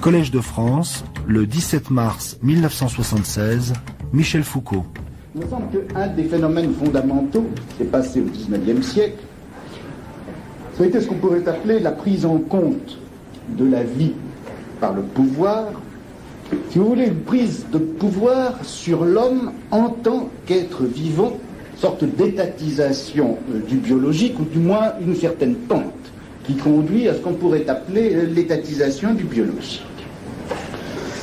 Collège de France, le 17 mars 1976, Michel Foucault. Il me semble qu'un des phénomènes fondamentaux qui est passé au XIXe siècle, ça a été ce qu'on pourrait appeler la prise en compte de la vie par le pouvoir, si vous voulez, une prise de pouvoir sur l'homme en tant qu'être vivant, une sorte d'étatisation du biologique, ou du moins une certaine pente qui conduit à ce qu'on pourrait appeler l'étatisation du biologique.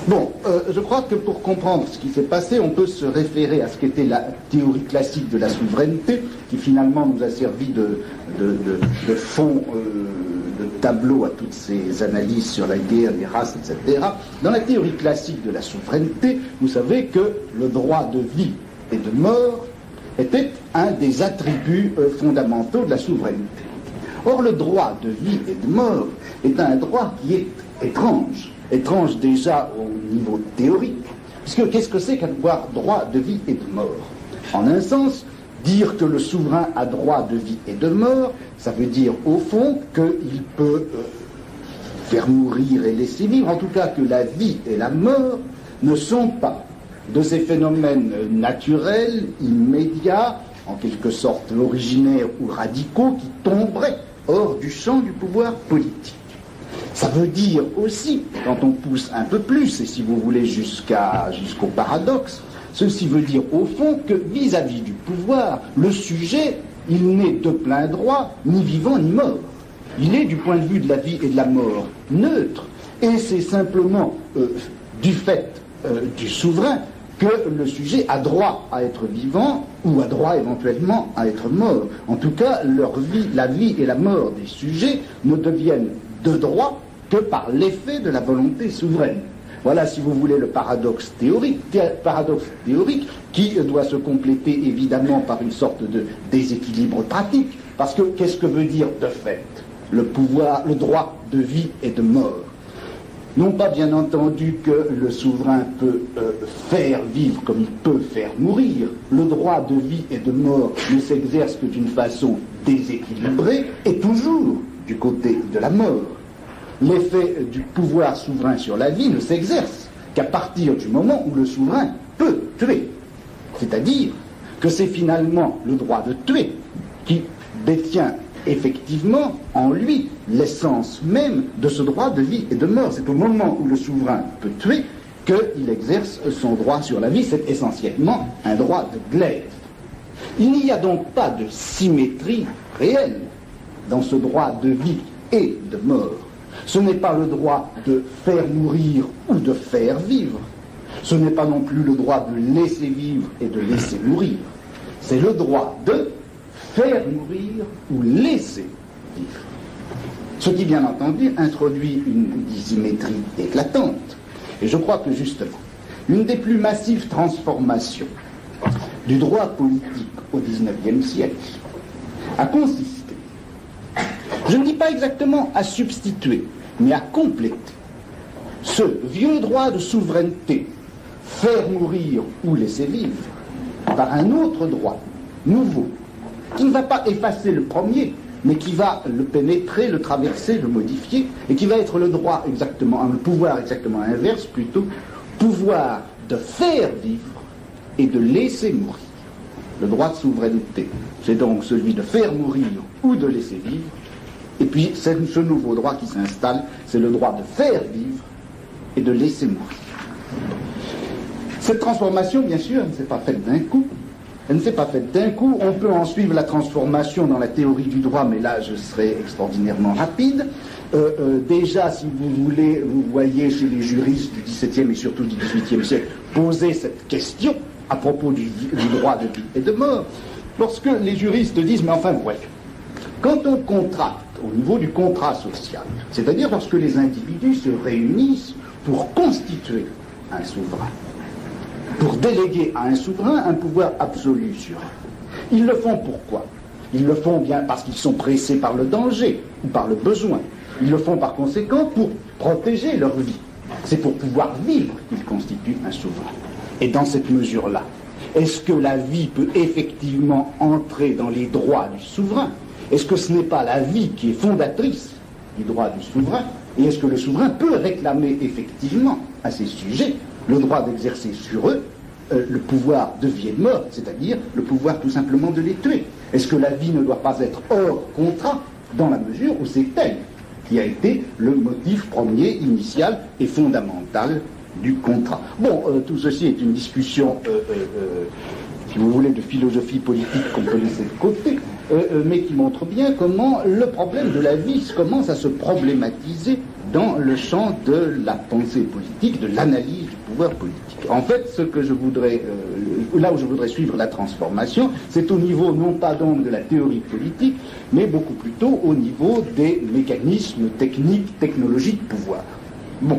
Bon, je crois que pour comprendre ce qui s'est passé, on peut se référer à ce qu'était la théorie classique de la souveraineté, qui finalement nous a servi de fond, de tableau à toutes ces analyses sur la guerre, les races, etc. Dans la théorie classique de la souveraineté, vous savez que le droit de vie et de mort était un des attributs fondamentaux de la souveraineté. Or, le droit de vie et de mort est un droit qui est étrange. Étrange déjà au niveau théorique, puisque qu'est-ce que c'est qu'avoir droit de vie et de mort? En un sens, dire que le souverain a droit de vie et de mort, ça veut dire au fond qu'il peut faire mourir et laisser vivre, en tout cas que la vie et la mort ne sont pas de ces phénomènes naturels, immédiats, en quelque sorte originaires ou radicaux, qui tomberaient hors du champ du pouvoir politique. Ça veut dire aussi, quand on pousse un peu plus, et si vous voulez jusqu'au paradoxe, ceci veut dire au fond que vis-à-vis du pouvoir, le sujet, il n'est de plein droit ni vivant ni mort. Il est du point de vue de la vie et de la mort neutre. Et c'est simplement du fait du souverain que le sujet a droit à être vivant ou a droit éventuellement à être mort. En tout cas, la vie et la mort des sujets ne deviennent de droit que par l'effet de la volonté souveraine. Voilà, si vous voulez, le paradoxe théorique qui doit se compléter évidemment par une sorte de déséquilibre pratique, parce que qu'est-ce que veut dire de fait le droit de vie et de mort? Non pas bien entendu que le souverain peut faire vivre comme il peut faire mourir. Le droit de vie et de mort ne s'exerce que d'une façon déséquilibrée et toujours du côté de la mort. L'effet du pouvoir souverain sur la vie ne s'exerce qu'à partir du moment où le souverain peut tuer. C'est-à-dire que c'est finalement le droit de tuer qui détient effectivement en lui l'essence même de ce droit de vie et de mort. C'est au moment où le souverain peut tuer qu'il exerce son droit sur la vie. C'est essentiellement un droit de glaive. Il n'y a donc pas de symétrie réelle dans ce droit de vie et de mort. Ce n'est pas le droit de faire mourir ou de faire vivre. Ce n'est pas non plus le droit de laisser vivre et de laisser mourir. C'est le droit de faire mourir ou laisser vivre. Ce qui, bien entendu, introduit une dissymétrie éclatante. Et je crois que, justement, une des plus massives transformations du droit politique au XIXe siècle a consisté, je ne dis pas exactement à substituer, mais à compléter ce vieux droit de souveraineté, faire mourir ou laisser vivre, par un autre droit, nouveau, qui ne va pas effacer le premier, mais qui va le pénétrer, le traverser, le modifier, et qui va être le droit exactement, le pouvoir exactement inverse plutôt, pouvoir de faire vivre et de laisser mourir. Le droit de souveraineté, c'est donc celui de faire mourir ou de laisser vivre. Et puis, c'est ce nouveau droit qui s'installe, c'est le droit de faire vivre et de laisser mourir. Cette transformation, bien sûr, elle ne s'est pas faite d'un coup. Elle ne s'est pas faite d'un coup. On peut en suivre la transformation dans la théorie du droit, mais là, je serai extraordinairement rapide. Déjà, si vous voulez, vous voyez chez les juristes du XVIIe et surtout du XVIIIe siècle poser cette question à propos du droit de vie et de mort, lorsque les juristes disent, mais enfin, voyez, quand on contracte au niveau du contrat social, c'est-à-dire lorsque les individus se réunissent pour constituer un souverain, pour déléguer à un souverain un pouvoir absolu sur eux. Ils le font pourquoi? Ils le font bien parce qu'ils sont pressés par le danger ou par le besoin. Ils le font par conséquent pour protéger leur vie. C'est pour pouvoir vivre qu'ils constituent un souverain. Et dans cette mesure-là, est-ce que la vie peut effectivement entrer dans les droits du souverain? Est-ce que ce n'est pas la vie qui est fondatrice du droit du souverain? Et est-ce que le souverain peut réclamer effectivement à ces sujets le droit d'exercer sur eux le pouvoir de vie et de mort, c'est-à-dire le pouvoir tout simplement de les tuer? Est-ce que la vie ne doit pas être hors contrat dans la mesure où c'est elle qui a été le motif premier, initial et fondamental du contrat? Bon, tout ceci est une discussion, si vous voulez, de philosophie politique qu'on peut laisser de côté, mais qui montre bien comment le problème de la vie commence à se problématiser dans le champ de la pensée politique, de l'analyse du pouvoir politique. En fait, ce que je voudrais, là où je voudrais suivre la transformation, c'est au niveau non pas donc de la théorie politique, mais beaucoup plutôt au niveau des mécanismes techniques, technologiques de pouvoir. Bon.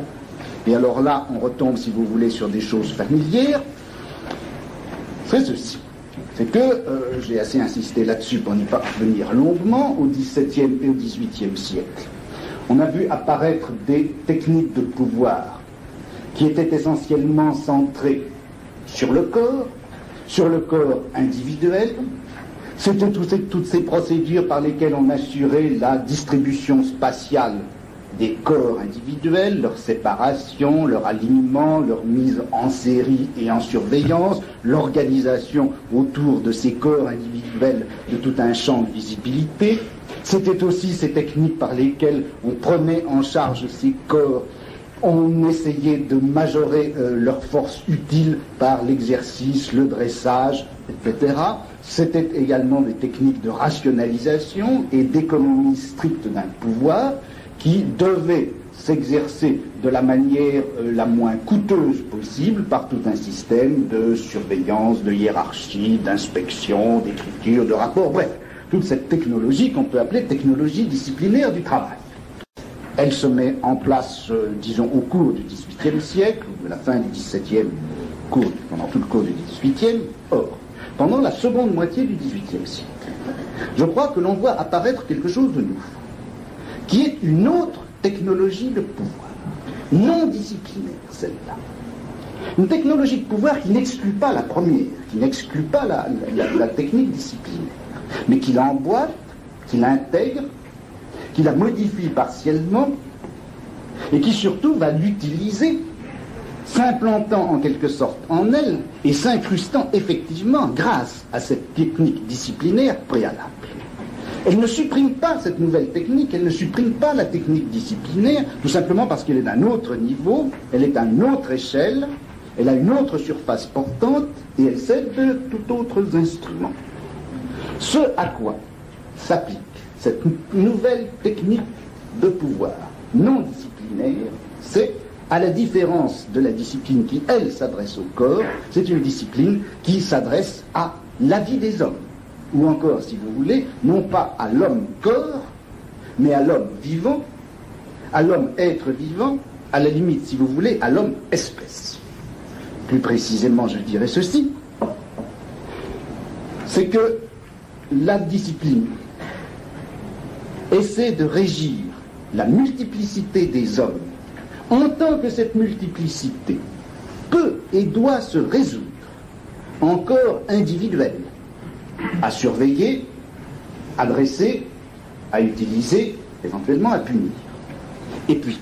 Et alors là, on retombe, si vous voulez, sur des choses familières. C'est ceci. C'est que, j'ai assez insisté là-dessus pour n'y pas revenir longuement, au XVIIe et au XVIIIe siècle, on a vu apparaître des techniques de pouvoir qui étaient essentiellement centrées sur le corps individuel. C'était toutes ces procédures par lesquelles on assurait la distribution spatiale des corps individuels, leur séparation, leur alignement, leur mise en série et en surveillance, l'organisation autour de ces corps individuels de tout un champ de visibilité. C'était aussi ces techniques par lesquelles on prenait en charge ces corps, on essayait de majorer leur force utile par l'exercice, le dressage, etc. C'était également des techniques de rationalisation et d'économie stricte d'un pouvoir qui devait s'exercer de la manière la moins coûteuse possible par tout un système de surveillance, de hiérarchie, d'inspection, d'écriture, de rapport, bref, toute cette technologie qu'on peut appeler technologie disciplinaire du travail. Elle se met en place, disons, au cours du XVIIIe siècle, de la fin du XVIIe, pendant tout le cours du XVIIIe. Or, pendant la seconde moitié du XVIIIe siècle, je crois que l'on voit apparaître quelque chose de nouveau, qui est une autre technologie de pouvoir, non disciplinaire, celle-là. Une technologie de pouvoir qui n'exclut pas la première, qui n'exclut pas la technique disciplinaire, mais qui l'emboîte, qui l'intègre, qui la modifie partiellement, et qui surtout va l'utiliser, s'implantant en quelque sorte en elle, et s'incrustant effectivement grâce à cette technique disciplinaire préalable. Elle ne supprime pas cette nouvelle technique, elle ne supprime pas la technique disciplinaire, tout simplement parce qu'elle est d'un autre niveau, elle est à une autre échelle, elle a une autre surface portante, et elle cède de tout autres instruments. Ce à quoi s'applique cette nouvelle technique de pouvoir non disciplinaire, c'est, à la différence de la discipline qui, elle, s'adresse au corps, c'est une discipline qui s'adresse à la vie des hommes. Ou encore, si vous voulez, non pas à l'homme-corps, mais à l'homme vivant, à l'homme-être vivant, à la limite, si vous voulez, à l'homme-espèce. Plus précisément, je dirais ceci, c'est que la discipline essaie de régir la multiplicité des hommes, en tant que cette multiplicité peut et doit se résoudre en corps individuel, à surveiller, à dresser, à utiliser, éventuellement à punir. Et puis,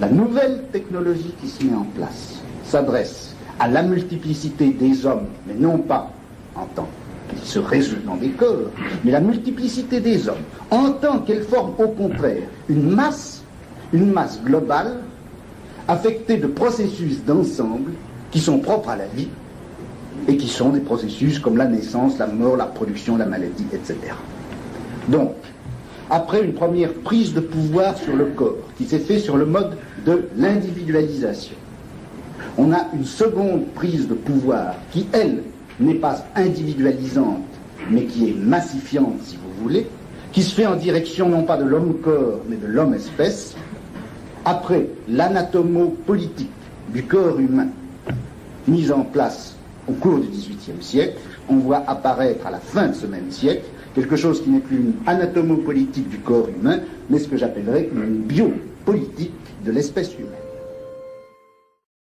la nouvelle technologie qui se met en place s'adresse à la multiplicité des hommes, mais non pas en tant qu'ils se résolent dans des corps, mais la multiplicité des hommes, en tant qu'elle forme au contraire une masse globale, affectée de processus d'ensemble qui sont propres à la vie, et qui sont des processus comme la naissance, la mort, la production, la maladie, etc. Donc, après une première prise de pouvoir sur le corps, qui s'est faite sur le mode de l'individualisation, on a une seconde prise de pouvoir qui, elle, n'est pas individualisante, mais qui est massifiante, si vous voulez, qui se fait en direction non pas de l'homme-corps, mais de l'homme-espèce, après l'anatomo-politique du corps humain mise en place au cours du XVIIIe siècle, on voit apparaître à la fin de ce même siècle quelque chose qui n'est plus une anatomopolitique du corps humain, mais ce que j'appellerais une biopolitique de l'espèce humaine.